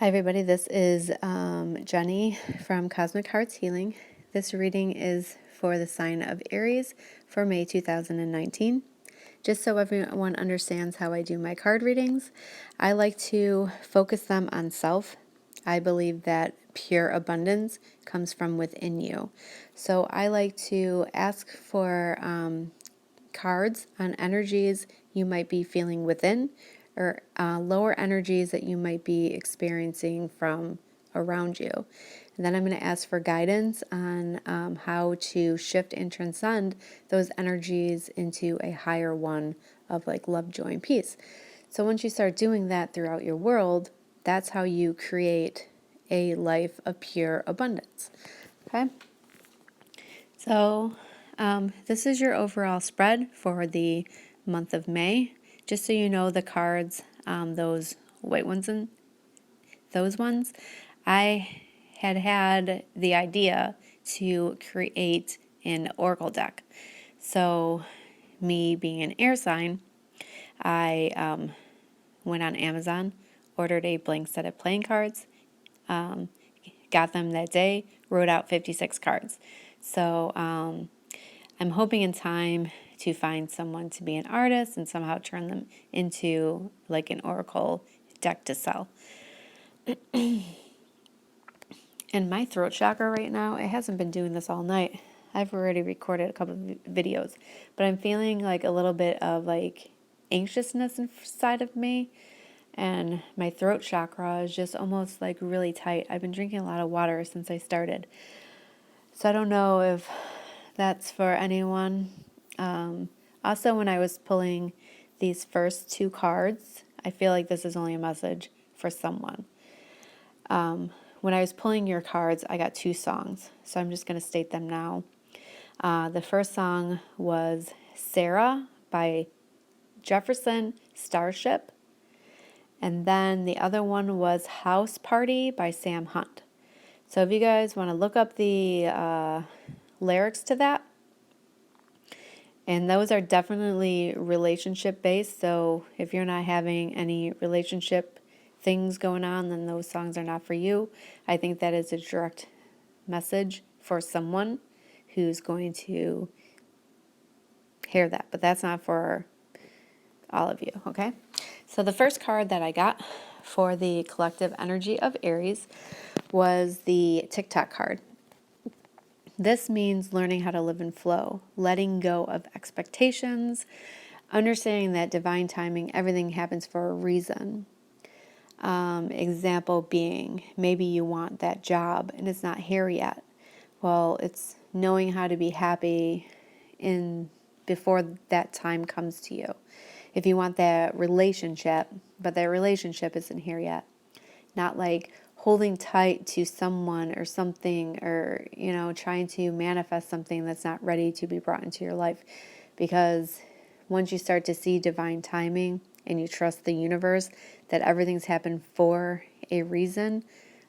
Hi everybody, this is Jenny from Cosmic Hearts Healing. This reading is for the sign of Aries for May 2019. Just so everyone understands how I do my card readings, I like to focus them on self. I believe that pure abundance comes from within you. So I like to ask for cards on energies you might be feeling within or lower energies that you might be experiencing from around you. And then I'm going to ask for guidance on how to shift and transcend those energies into a higher one of like love, joy, and peace. So once you start doing that throughout your world, that's how you create a life of pure abundance. Okay? So this is your overall spread for the month of May. Just so you know, the cards, those white ones and those ones, I had the idea to create an oracle deck. So me being an air sign, I went on Amazon, ordered a blank set of playing cards, got them that day, wrote out 56 cards. So I'm hoping in time to find someone to be an artist and somehow turn them into like an oracle deck to sell. And my throat chakra right now, it hasn't been doing this all night. I've already recorded a couple of videos, but I'm feeling like a little bit of like anxiousness inside of me, and my throat chakra is just almost like really tight. I've been drinking a lot of water since I started. So I don't know if that's for anyone. Also, when I was pulling these first two cards, I feel like this is only a message for someone. When I was pulling your cards, I got two songs, so I'm just going to state them now. The first song was Sarah by Jefferson Starship, and then the other one was House Party by Sam Hunt. So if you guys want to look up the lyrics to that, and those are definitely relationship based, so if you're not having any relationship things going on, then those songs are not for you. I think that is a direct message for someone who's going to hear that, but that's not for all of you, okay? So the first card that I got for the collective energy of Aries was the TikTok card. This means learning how to live in flow, letting go of expectations, understanding that divine timing, everything happens for a reason. Example being, maybe you want that job and it's not here yet. Well, it's knowing how to be happy in before that time comes to you. If you want that relationship, but that relationship isn't here yet. Not like holding tight to someone or something, or trying to manifest something that's not ready to be brought into your life. Because once you start to see divine timing and you trust the universe that everything's happened for a reason,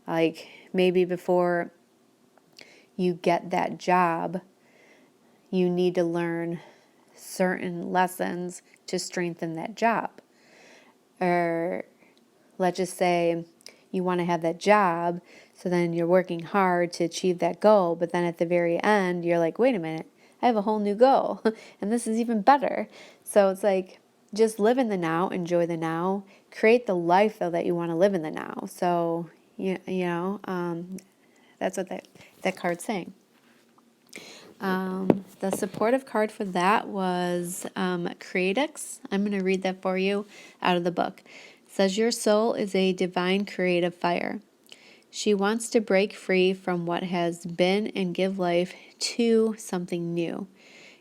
like maybe before you get that job, you need to learn certain lessons to strengthen that job. Or let's just say you want to have that job, so then you're working hard to achieve that goal, but then at the very end, you're like, wait a minute, I have a whole new goal, and this is even better. So it's like, just live in the now, enjoy the now, create the life, though, that you want to live in the now. So, that's what that card's saying. The supportive card for that was Creatix. I'm going to read that for you out of the book. It says, your soul is a divine creative fire. She wants to break free from what has been and give life to something new.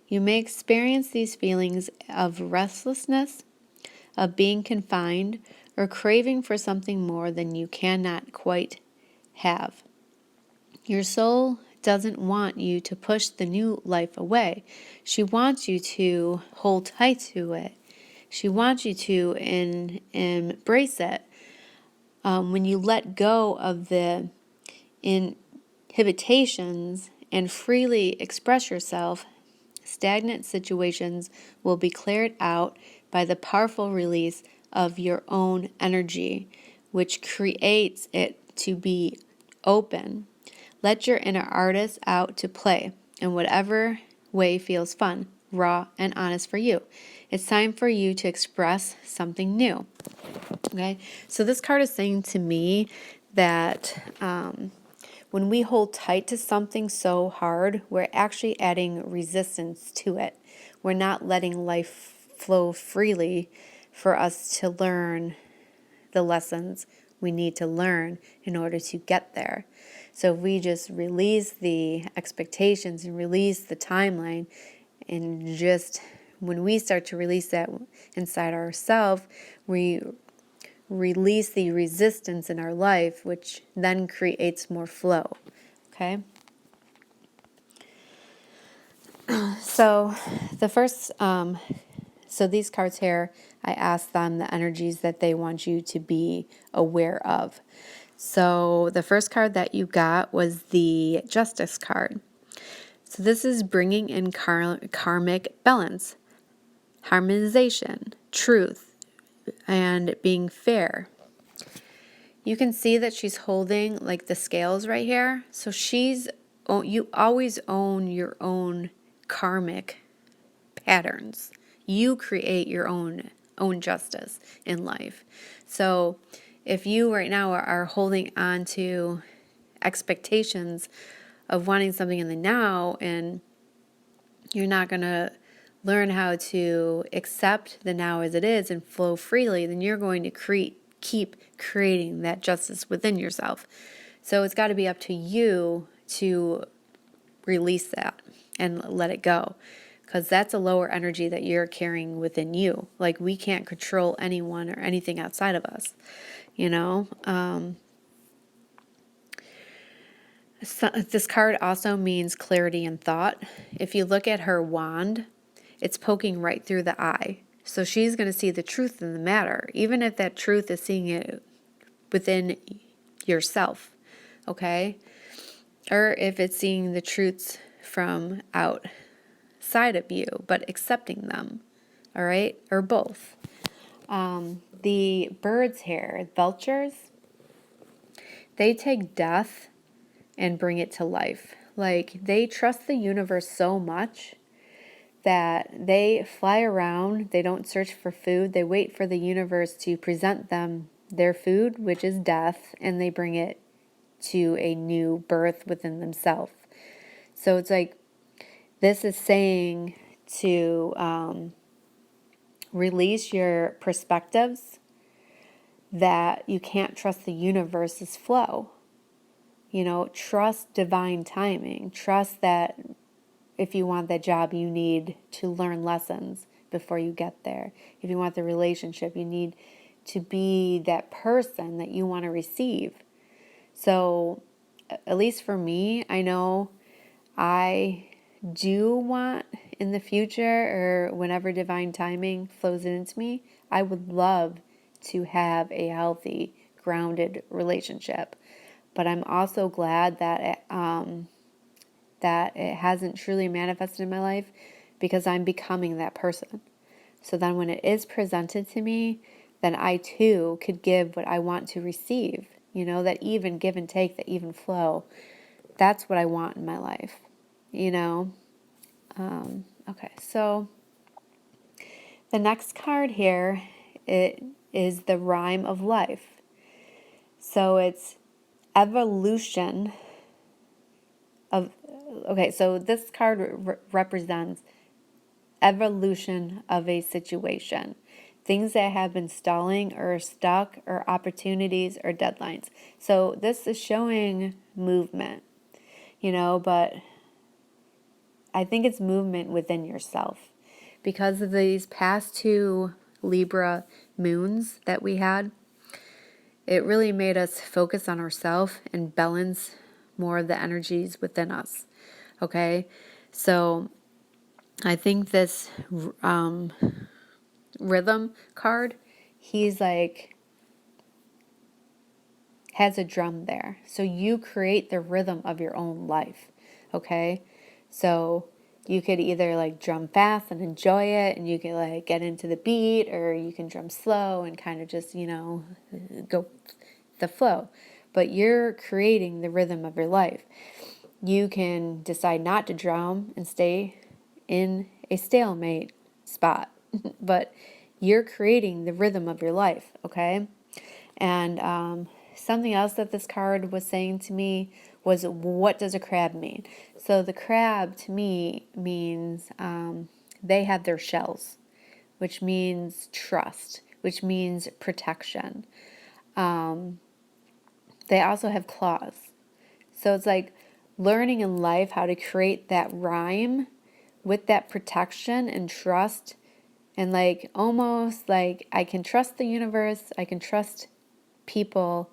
You may experience these feelings of restlessness, of being confined, or craving for something more than you cannot quite have. Your soul doesn't want you to push the new life away. She wants you to hold tight to it. She wants you to embrace it. When you let go of the inhibitions and freely express yourself, stagnant situations will be cleared out by the powerful release of your own energy, which creates it to be open. Let your inner artist out to play in whatever way feels fun, raw, and honest for you. It's time for you to express something new. Okay, so this card is saying to me that when we hold tight to something so hard, we're actually adding resistance to it. We're not letting life flow freely for us to learn the lessons we need to learn in order to get there. So if we just release the expectations and release the timeline, and just when we start to release that inside ourselves, we release the resistance in our life, which then creates more flow. Okay? So the first, so these cards here, I asked them the energies that they want you to be aware of. So the first card that you got was the Justice card. So this is bringing in karmic balance, harmonization, truth, and being fair. You can see that she's holding like the scales right here. So you always own your own karmic patterns. You create your own justice in life. So if you right now are holding on to expectations of wanting something in the now, and you're not going to learn how to accept the now as it is and flow freely, then you're going to keep creating that justice within yourself. So it's got to be up to you to release that and let it go, because that's a lower energy that you're carrying within you. Like, we can't control anyone or anything outside of us, you know? So this card also means clarity and thought. If you look at her wand, it's poking right through the eye. So she's going to see the truth in the matter, even if that truth is seeing it within yourself, okay? Or if it's seeing the truths from outside of you, but accepting them, all right? Or both. The birds here, vultures, they take death and bring it to life. Like, they trust the universe so much that they fly around, they don't search for food, they wait for the universe to present them their food, which is death, and they bring it to a new birth within themselves. So it's like, this is saying to release your perspectives that you can't trust the universe's flow. You know, trust divine timing. Trust that if you want that job, you need to learn lessons before you get there. If you want the relationship, you need to be that person that you want to receive. So, at least for me, I know I do want in the future, or whenever divine timing flows into me, I would love to have a healthy, grounded relationship. But I'm also glad that it hasn't truly manifested in my life, because I'm becoming that person. So then when it is presented to me, then I too could give what I want to receive. You know, that even give and take, that even flow. That's what I want in my life, you know. Okay, so the next card here, it is the rhyme of life. So it's evolution of, okay, so this card represents evolution of a situation. Things that have been stalling or stuck, or opportunities or deadlines. So this is showing movement, you know, but I think it's movement within yourself. Because of these past 2 Libra moons that we had, it really made us focus on ourselves and balance more of the energies within us. Okay? So I think this rhythm card, he's like, has a drum there. So you create the rhythm of your own life. Okay? So you could either like drum fast and enjoy it, and you can like get into the beat, or you can drum slow and kind of just, you know, go the flow, but you're creating the rhythm of your life. You can decide not to drown and stay in a stalemate spot, but you're creating the rhythm of your life, okay? And something else that this card was saying to me was, what does a crab mean? So the crab to me means they have their shells, which means trust, which means protection. They also have claws. So it's like learning in life how to create that rhyme with that protection and trust, and like almost like I can trust the universe, I can trust people,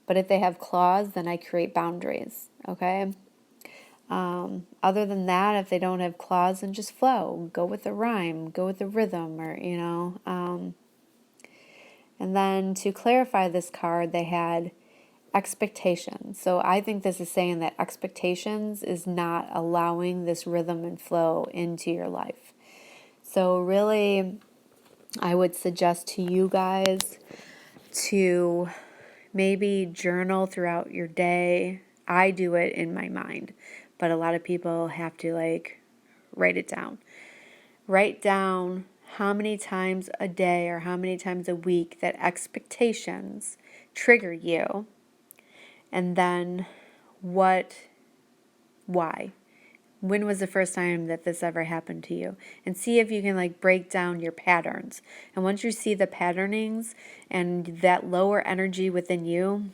but if they have claws, then I create boundaries, okay? Other than that, if they don't have claws, then just flow. Go with the rhyme, go with the rhythm, or, and then to clarify this card, they had expectations. So I think this is saying that expectations is not allowing this rhythm and flow into your life. So really, I would suggest to you guys to maybe journal throughout your day. I do it in my mind, but a lot of people have to like write it down. Write down how many times a day or how many times a week that expectations trigger you, and then why? When was the first time that this ever happened to you? And see if you can like break down your patterns. And once you see the patternings and that lower energy within you,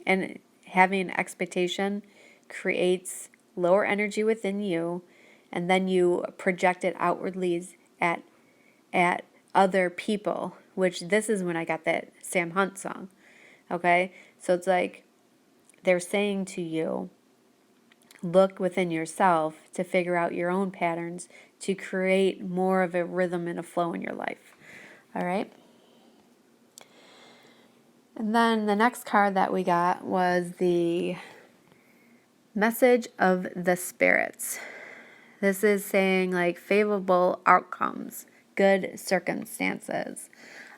and having an expectation creates lower energy within you, and then you project it outwardly at other people, which this is when I got that Sam Hunt song. Okay? So it's like they're saying to you, look within yourself to figure out your own patterns to create more of a rhythm and a flow in your life. All right? And then the next card that we got was the message of the spirits. This is saying like favorable outcomes, good circumstances.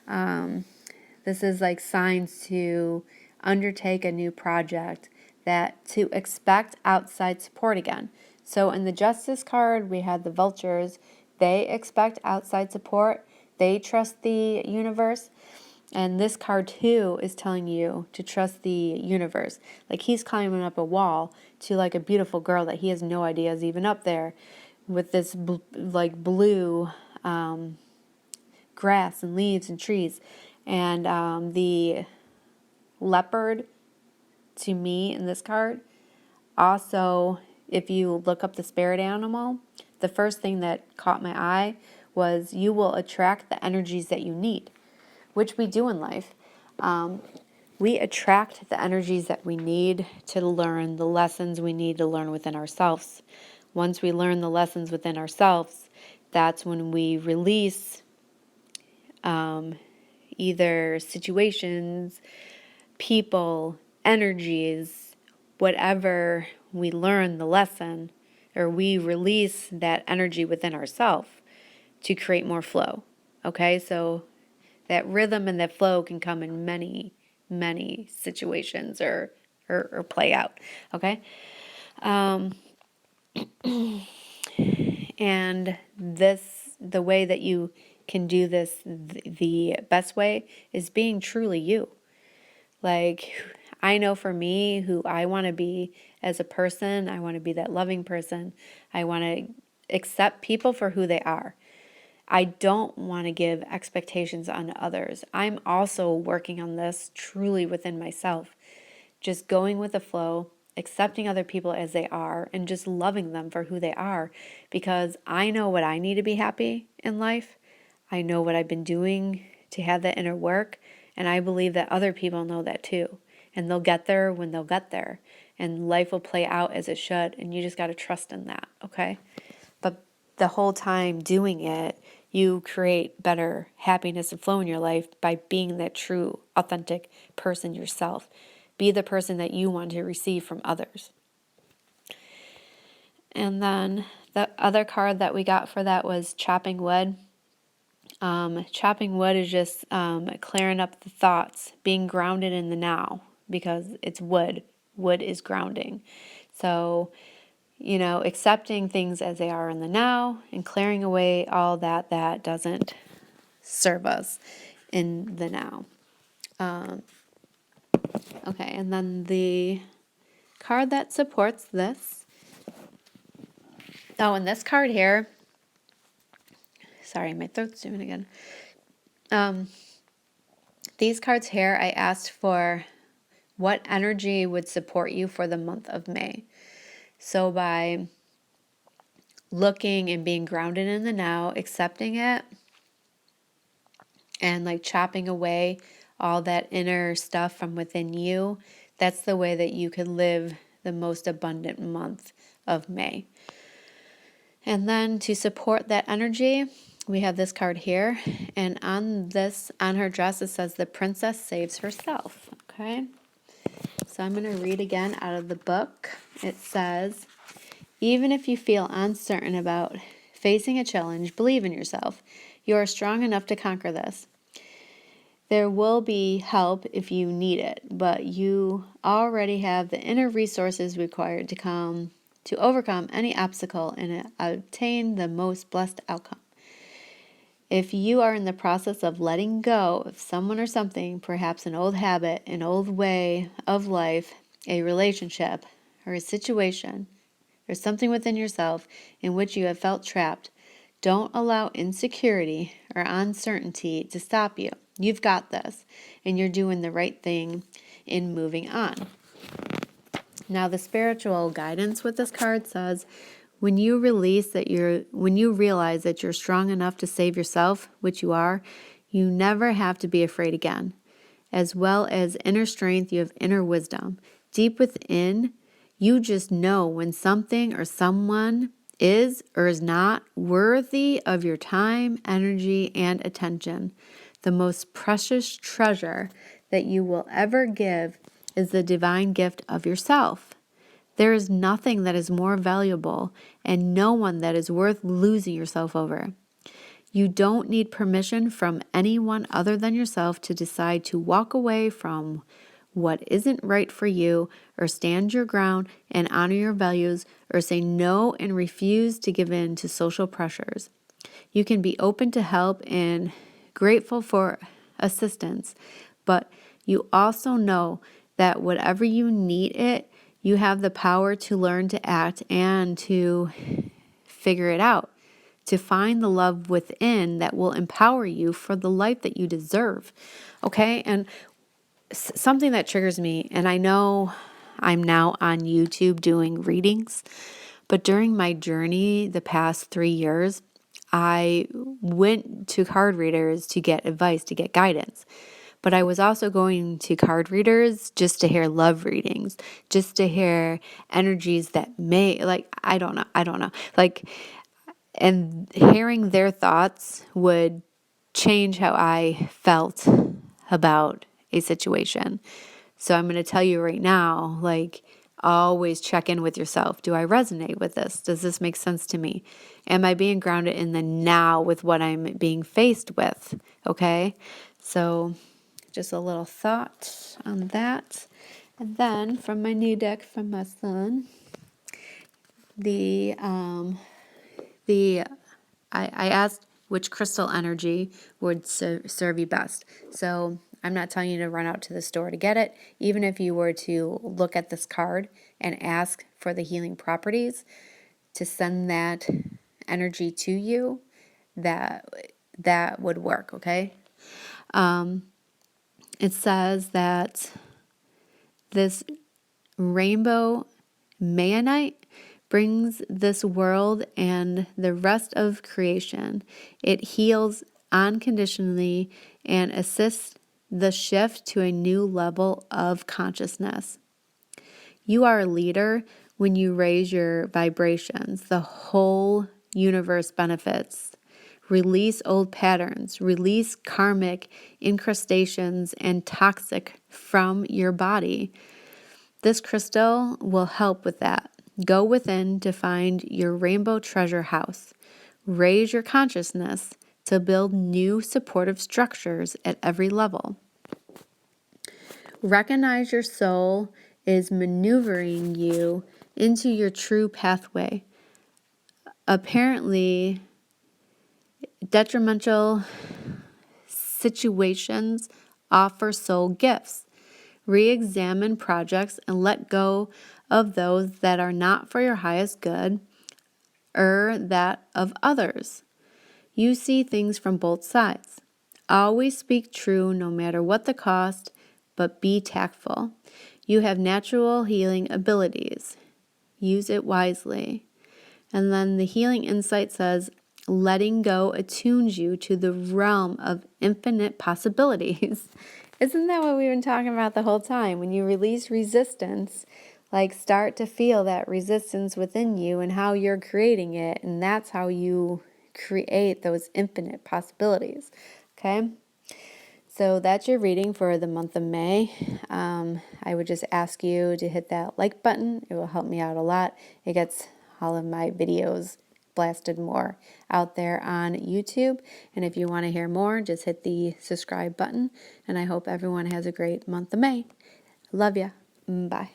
This is like signs to undertake a new project, that to expect outside support again. So in the Justice card, we had the vultures. They expect outside support. They trust the universe. And this card too is telling you to trust the universe. Like he's climbing up a wall to like a beautiful girl that he has no idea is even up there, with this like blue grass and leaves and trees. And the leopard to me in this card, also, if you look up the spirit animal, the first thing that caught my eye was you will attract the energies that you need, which we do in life. We attract the energies that we need to learn the lessons we need to learn within ourselves. Once we learn the lessons within ourselves, that's when we release either situations, people, energies, whatever we learn the lesson, or we release that energy within ourselves to create more flow. Okay, so that rhythm and that flow can come in many, many situations or play out. Okay, and the way that you can do this, the best way is being truly you. Like, I know for me who I want to be as a person. I want to be that loving person. I want to accept people for who they are. I don't want to give expectations on others. I'm also working on this truly within myself. Just going with the flow, accepting other people as they are, and just loving them for who they are, because I know what I need to be happy in life. I know what I've been doing to have that inner work, and I believe that other people know that too. And they'll get there when they'll get there, and life will play out as it should, and you just got to trust in that, okay? But the whole time doing it, you create better happiness and flow in your life by being that true, authentic person yourself. Be the person that you want to receive from others. And then the other card that we got for that was chopping wood. Chopping wood is just clearing up the thoughts, being grounded in the now, because it's wood. Wood is grounding. So, accepting things as they are in the now and clearing away all that doesn't serve us in the now. Okay, and then the card that supports this. Oh, and this card here. Sorry, my throat's doing it again. These cards here, I asked for what energy would support you for the month of May. So by looking and being grounded in the now, accepting it, and like chopping away all that inner stuff from within you, that's the way that you could live the most abundant month of May. And then to support that energy, we have this card here. And on her dress, it says the princess saves herself. Okay. So I'm going to read again out of the book. It says, even if you feel uncertain about facing a challenge, believe in yourself. You are strong enough to conquer this. There will be help if you need it, but you already have the inner resources required to overcome any obstacle and obtain the most blessed outcome. If you are in the process of letting go of someone or something, perhaps an old habit, an old way of life, a relationship, or a situation, or something within yourself in which you have felt trapped, don't allow insecurity or uncertainty to stop you. You've got this, and you're doing the right thing in moving on. Now, the spiritual guidance with this card says, when you realize that you're strong enough to save yourself, which you are, you never have to be afraid again. As well as inner strength, you have inner wisdom. Deep within, you just know when something or someone is or is not worthy of your time, energy, and attention. The most precious treasure that you will ever give is the divine gift of yourself. There is nothing that is more valuable and no one that is worth losing yourself over. You don't need permission from anyone other than yourself to decide to walk away from what isn't right for you, or stand your ground and honor your values, or say no and refuse to give in to social pressures. You can be open to help and grateful for assistance, but you also know that whatever you need it, you have the power to learn to act and to figure it out, to find the love within that will empower you for the life that you deserve. Okay? And something that triggers me, and I know I'm now on YouTube doing readings, but during my journey the past 3 years, I went to card readers to get advice, to get guidance. But I was also going to card readers just to hear love readings, just to hear energies that I don't know. And hearing their thoughts would change how I felt about a situation. So I'm going to tell you right now, always check in with yourself. Do I resonate with this? Does this make sense to me? Am I being grounded in the now with what I'm being faced with? Okay. So just a little thought on that. And then from my new deck from my son, I asked which crystal energy would serve you best. So I'm not telling you to run out to the store to get it. Even if you were to look at this card and ask for the healing properties to send that energy to you, that would work, okay? It says that this rainbow Mayonite brings this world and the rest of creation. It heals unconditionally and assists the shift to a new level of consciousness. You are a leader when you raise your vibrations. The whole universe benefits. Release old patterns, release karmic incrustations and toxic from your body. This crystal will help with that. Go within to find your rainbow treasure house. Raise your consciousness to build new supportive structures at every level. Recognize your soul is maneuvering you into your true pathway. Apparently, detrimental situations offer soul gifts. Re-examine projects and let go of those that are not for your highest good or that of others. You see things from both sides. Always speak true no matter what the cost, but be tactful. You have natural healing abilities. Use it wisely. And then the healing insight says, letting go attunes you to the realm of infinite possibilities. Isn't that what we've been talking about the whole time? When you release resistance, like start to feel that resistance within you and how you're creating it. And that's how you create those infinite possibilities. Okay? So that's your reading for the month of May. I would just ask you to hit that like button. It will help me out a lot. It gets all of my videos blasted more out there on YouTube. And if you want to hear more, just hit the subscribe button. And I hope everyone has a great month of May. Love ya. Bye.